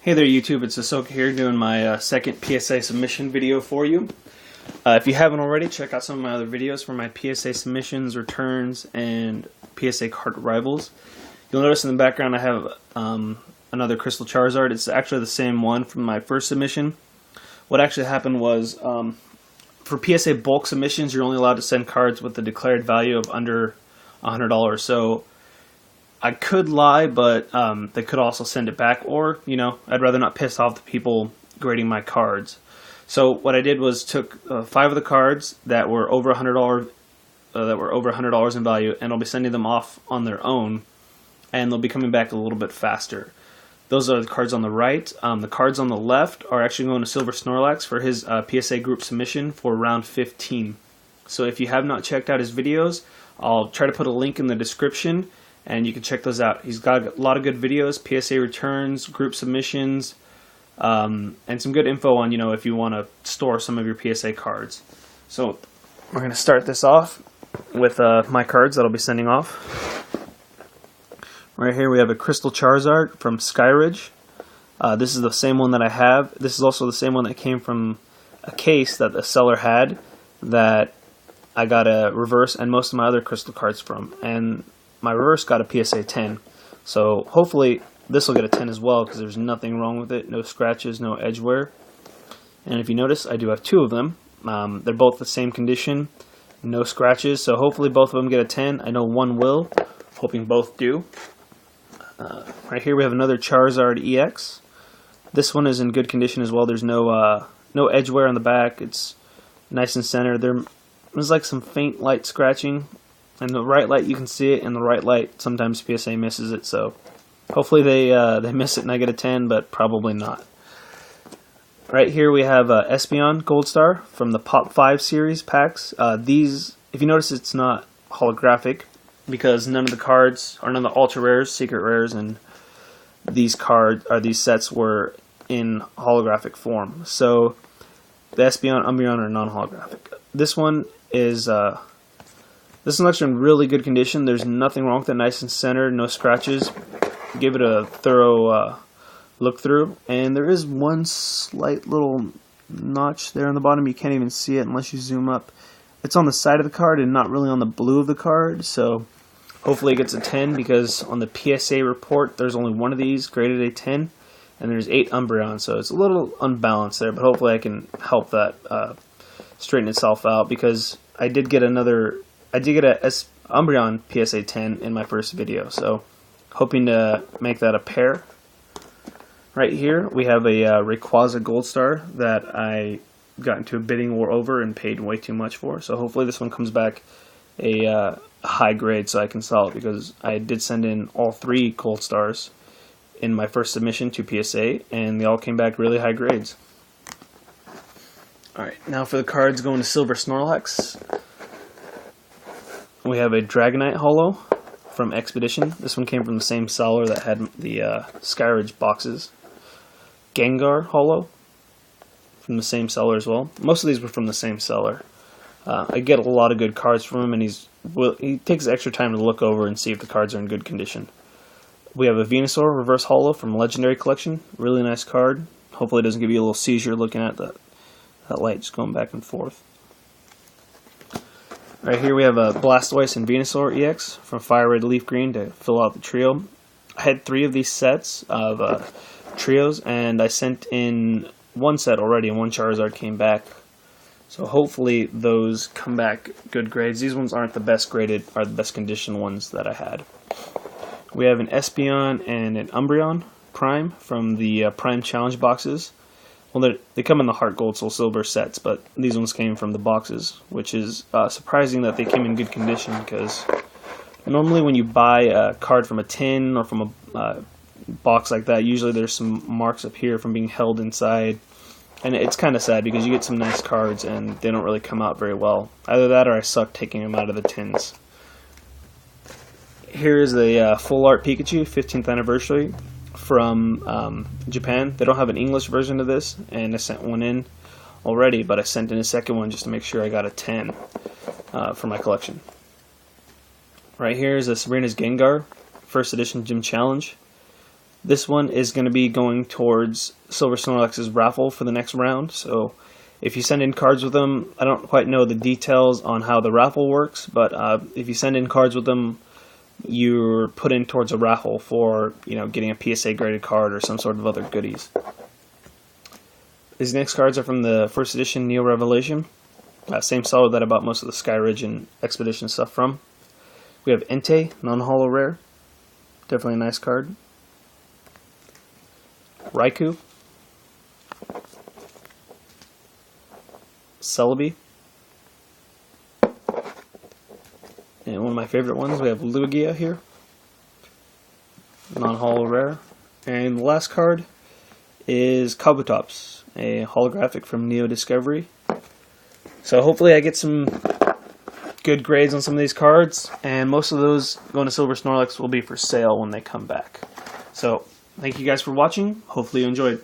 Hey there YouTube, it's Ahsoka here doing my second PSA submission video for you. If you haven't already, check out some of my other videos for my PSA submissions, returns, and PSA card arrivals. You'll notice in the background I have another Crystal Charizard. It's actually the same one from my first submission. What actually happened was, for PSA bulk submissions, you're only allowed to send cards with the declared value of under $100. So I could lie, but they could also send it back, or, you know, I'd rather not piss off the people grading my cards. So what I did was took 5 of the cards that were over $100 in value, and I'll be sending them off on their own, and they'll be coming back a little bit faster. Those are the cards on the right. The cards on the left are actually going to Silver Snorlax for his PSA group submission for round 15. So if you have not checked out his videos, I'll try to put a link in the description, and you can check those out. He's got a lot of good videos, PSA returns, group submissions, and some good info on, you know, if you want to store some of your PSA cards. So we're going to start this off with my cards that I'll be sending off. Right here we have a Crystal Charizard from Skyridge. This is the same one that I have. This is also the same one that came from a case that the seller had that I got a reverse and most of my other crystal cards from. And my reverse got a PSA 10, so hopefully this will get a 10 as well, because there's nothing wrong with it, no scratches, no edge wear. And if you notice, I do have 2 of them. They're both the same condition, no scratches, so hopefully both of them get a 10. I know one will, hoping both do. Right here we have another Charizard EX. This one is in good condition as well. There's no edge wear on the back. It's nice and center. There's like some faint light scratching. In the right light you can see it, in the right light sometimes PSA misses it, so hopefully they miss it and I get a 10, but probably not. Right here we have Espeon Gold Star from the Pop 5 series packs. These, if you notice, it's not holographic because none of the cards, or none of the ultra rares, secret rares, and these sets were in holographic form. So the Espeon, Umbreon are non-holographic. This one is This one's actually in really good condition. There's nothing wrong with it. Nice and centered, no scratches. Give it a thorough look through. And there is one slight little notch there on the bottom. You can't even see it unless you zoom up. It's on the side of the card and not really on the blue of the card. So hopefully it gets a 10, because on the PSA report there's only one of these graded a 10. And there's 8 Umbreon. So it's a little unbalanced there. But hopefully I can help that straighten itself out, because I did get a Umbreon PSA 10 in my first video, so hoping to make that a pair. Right here we have a Rayquaza Gold Star that I got into a bidding war over and paid way too much for, so hopefully this one comes back a high grade so I can sell it, because I did send in all 3 Gold Stars in my first submission to PSA and they all came back really high grades. Alright, now for the cards going to Silver Snorlax. We have a Dragonite Holo from Expedition. This one came from the same seller that had the Skyridge boxes. Gengar Holo from the same seller as well. Most of these were from the same seller. I get a lot of good cards from him, and he takes extra time to look over and see if the cards are in good condition. We have a Venusaur Reverse Holo from Legendary Collection. Really nice card. Hopefully it doesn't give you a little seizure looking at that light just going back and forth. Right here we have a Blastoise and Venusaur EX from Fire Red Leaf Green to fill out the trio. I had 3 of these sets of trios, and I sent in 1 set already, and 1 Charizard came back. So hopefully those come back good grades. These ones aren't the best graded, are the best conditioned ones that I had. We have an Espeon and an Umbreon Prime from the Prime Challenge boxes. Well, they come in the Heart Gold, Soul Silver sets, but these ones came from the boxes, which is surprising that they came in good condition, because normally when you buy a card from a tin or from a box like that, usually there's some marks up here from being held inside, and it's kind of sad because you get some nice cards and they don't really come out very well. Either that or I suck taking them out of the tins. Here is the Full Art Pikachu 15th anniversary from Japan. They don't have an English version of this, and I sent one in already, but I sent in a second one just to make sure I got a 10 for my collection. Right here is a Sabrina's Gengar, first edition Gym Challenge. This one is going to be going towards Silver Snorlax's raffle for the next round. So if you send in cards with them, I don't quite know the details on how the raffle works, but if you send in cards with them, you're put in towards a raffle for, getting a PSA graded card or some sort of other goodies. These next cards are from the first edition Neo Revelation. Same seller that I bought most of the Skyridge and Expedition stuff from. We have Entei, non-holo rare. Definitely a nice card. Raikou. Celebi. And one of my favorite ones, we have Lugia here. Non-holo rare. And the last card is Kabutops, a holographic from Neo Discovery. So hopefully I get some good grades on some of these cards, and most of those going to Silver Snorlax will be for sale when they come back. So thank you guys for watching. Hopefully you enjoyed.